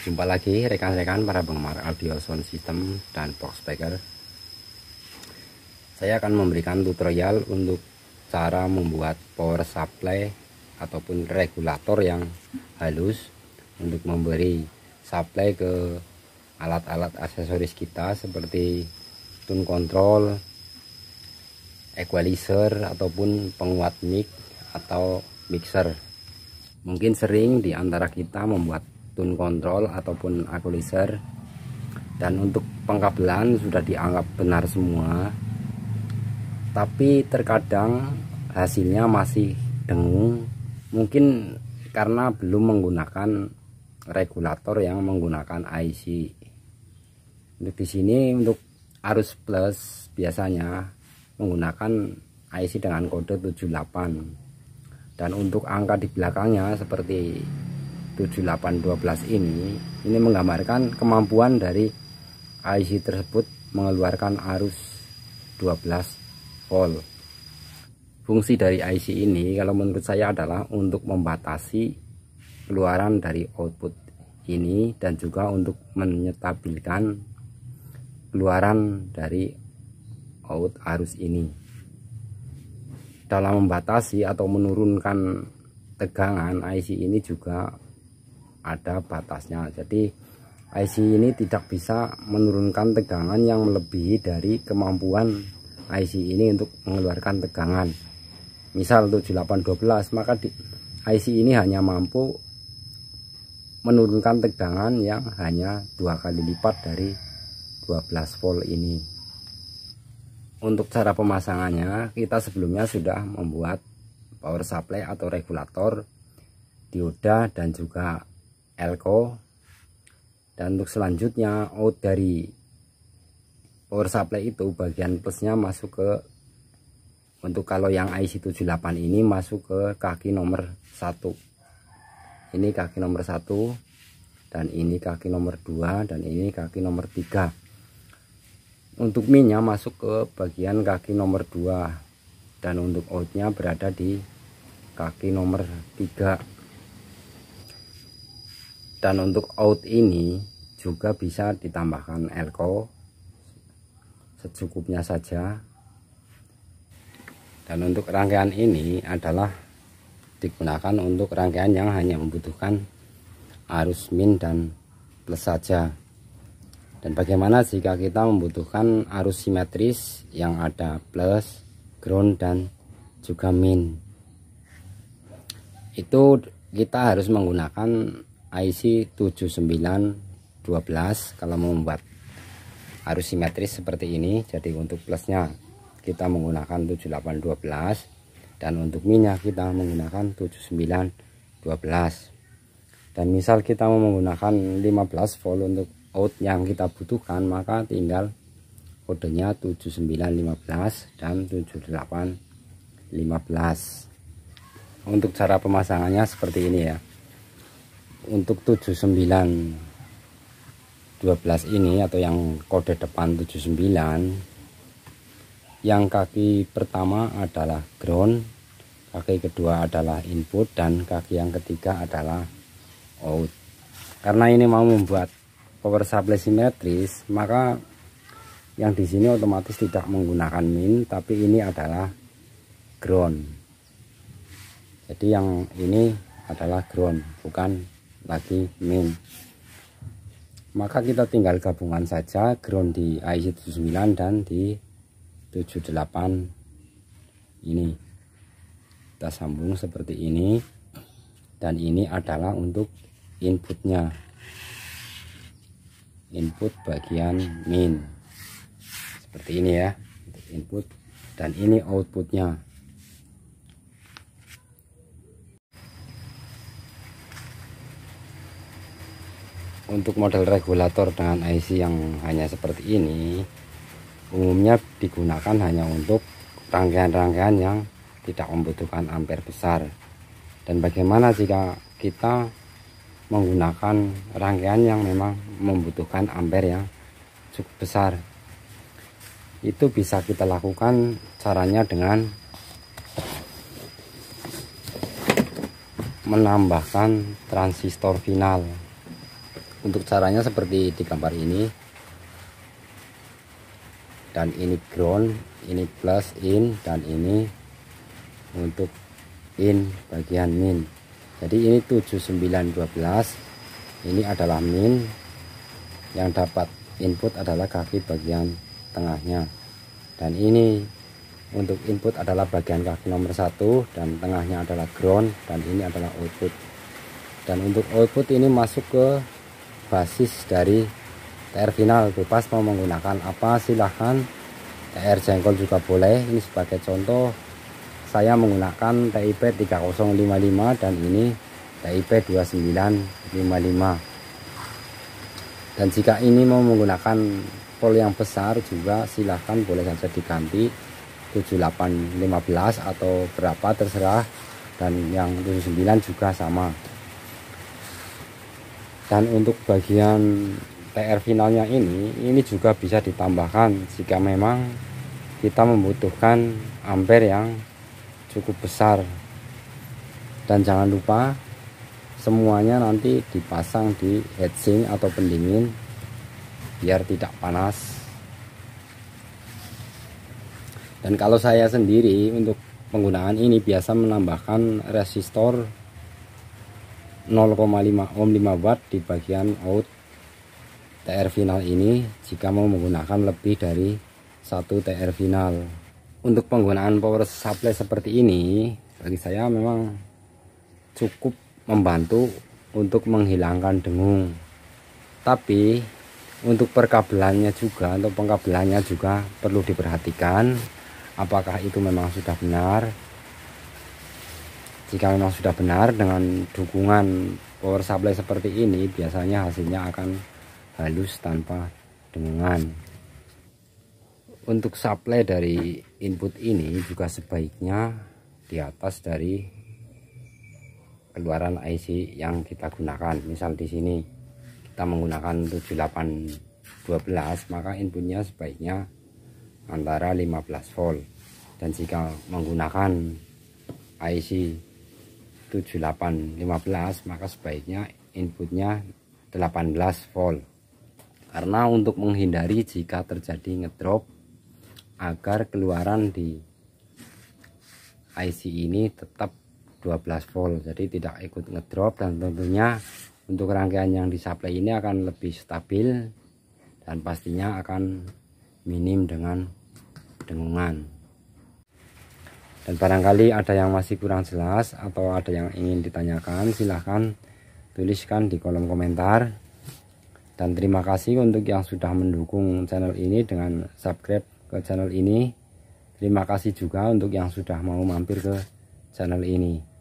Jumpa lagi rekan-rekan para penggemar audio sound system dan box speaker. Saya akan memberikan tutorial untuk cara membuat power supply ataupun regulator yang halus untuk memberi supply ke alat-alat aksesoris kita seperti tune control, equalizer ataupun penguat mic atau mixer. Mungkin sering di antara kita membuat tune control ataupun equalizer, dan untuk pengkabelan sudah dianggap benar semua, tapi terkadang hasilnya masih dengung, mungkin karena belum menggunakan regulator yang menggunakan IC. Untuk di sini untuk arus plus biasanya menggunakan IC dengan kode 78, dan untuk angka di belakangnya seperti 7812 ini menggambarkan kemampuan dari IC tersebut mengeluarkan arus 12 volt. Fungsi dari IC ini kalau menurut saya adalah untuk membatasi keluaran dari output ini dan juga untuk menyetabilkan keluaran dari out arus ini. Dalam membatasi atau menurunkan tegangan, IC ini juga ada batasnya. Jadi IC ini tidak bisa menurunkan tegangan yang melebihi dari kemampuan IC ini untuk mengeluarkan tegangan. Misal 7812, maka IC ini hanya mampu menurunkan tegangan yang hanya 2 kali lipat dari 12 volt ini. Untuk cara pemasangannya, kita sebelumnya sudah membuat power supply atau regulator, dioda dan juga elko. Dan untuk selanjutnya out dari power supply itu bagian plusnya masuk ke, untuk kalau yang IC78 ini masuk ke kaki nomor 1. Ini kaki nomor 1, dan ini kaki nomor 2, dan ini kaki nomor 3. Untuk minnya masuk ke bagian kaki nomor 2, dan untuk outnya berada di kaki nomor 3. Dan untuk out ini juga bisa ditambahkan elko secukupnya saja. Dan untuk rangkaian ini adalah digunakan untuk rangkaian yang hanya membutuhkan arus min dan plus saja. Dan bagaimana jika kita membutuhkan arus simetris yang ada plus, ground dan juga min? Itu kita harus menggunakan IC 7912 kalau membuat arus simetris seperti ini. Jadi untuk plusnya kita menggunakan 7812, dan untuk minnya kita menggunakan 7912. Dan misal kita mau menggunakan 15 volt untuk out yang kita butuhkan, maka tinggal kodenya 7915 dan 7815. Untuk cara pemasangannya seperti ini ya. Untuk 7912 ini atau yang kode depan 79, yang kaki pertama adalah ground, kaki kedua adalah input, dan kaki yang ketiga adalah out. Karena ini mau membuat power supply simetris, maka yang di sini otomatis tidak menggunakan min, tapi ini adalah ground. Jadi yang ini adalah ground, bukan lagi min. Maka kita tinggal gabungan saja ground di IC79 dan di 78 ini. Kita sambung seperti ini, dan ini adalah untuk inputnya, input bagian min seperti ini ya, untuk input, dan ini outputnya. Untuk model regulator dengan IC yang hanya seperti ini umumnya digunakan hanya untuk rangkaian-rangkaian yang tidak membutuhkan ampere besar. Dan bagaimana jika kita menggunakan rangkaian yang memang membutuhkan ampere yang cukup besar? Itu bisa kita lakukan caranya dengan menambahkan transistor final. Untuk caranya seperti di gambar ini, dan ini ground, ini plus in, dan ini untuk in bagian min. Jadi ini 7912, ini adalah min, yang dapat input adalah kaki bagian tengahnya, dan ini untuk input adalah bagian kaki nomor 1 dan tengahnya adalah ground, dan ini adalah output. Dan untuk output ini masuk ke basis dari TR final. Bebas mau menggunakan apa silahkan, TR jengkol juga boleh. Ini sebagai contoh saya menggunakan TIP 3055 dan ini TIP 2955. Dan jika ini mau menggunakan pol yang besar juga silahkan, boleh saja diganti 7815 atau berapa terserah, dan yang 79 juga sama. Dan untuk bagian TR finalnya ini juga bisa ditambahkan jika memang kita membutuhkan ampere yang cukup besar. Dan jangan lupa semuanya nanti dipasang di heatsink atau pendingin biar tidak panas. Dan kalau saya sendiri untuk penggunaan ini biasa menambahkan resistor 0,5 ohm 5 watt di bagian out TR final ini jika mau menggunakan lebih dari 1 TR final. Untuk penggunaan power supply seperti ini bagi saya memang cukup membantu untuk menghilangkan dengung. Tapi untuk perkabelannya juga, untuk pengkabelannya juga perlu diperhatikan apakah itu memang sudah benar. Jika memang sudah benar dengan dukungan power supply seperti ini, biasanya hasilnya akan halus tanpa dengungan. Untuk supply dari input ini juga sebaiknya di atas dari keluaran IC yang kita gunakan. Misal di sini kita menggunakan 7812, maka inputnya sebaiknya antara 15 volt. Dan jika menggunakan IC 7815 maka sebaiknya inputnya 18 volt, karena untuk menghindari jika terjadi ngedrop agar keluaran di IC ini tetap 12 volt, jadi tidak ikut ngedrop. Dan tentunya untuk rangkaian yang disuplai ini akan lebih stabil dan pastinya akan minim dengan dengungan. Dan barangkali ada yang masih kurang jelas atau ada yang ingin ditanyakan, silahkan tuliskan di kolom komentar. Dan terima kasih untuk yang sudah mendukung channel ini dengan subscribe ke channel ini. Terima kasih juga untuk yang sudah mau mampir ke channel ini.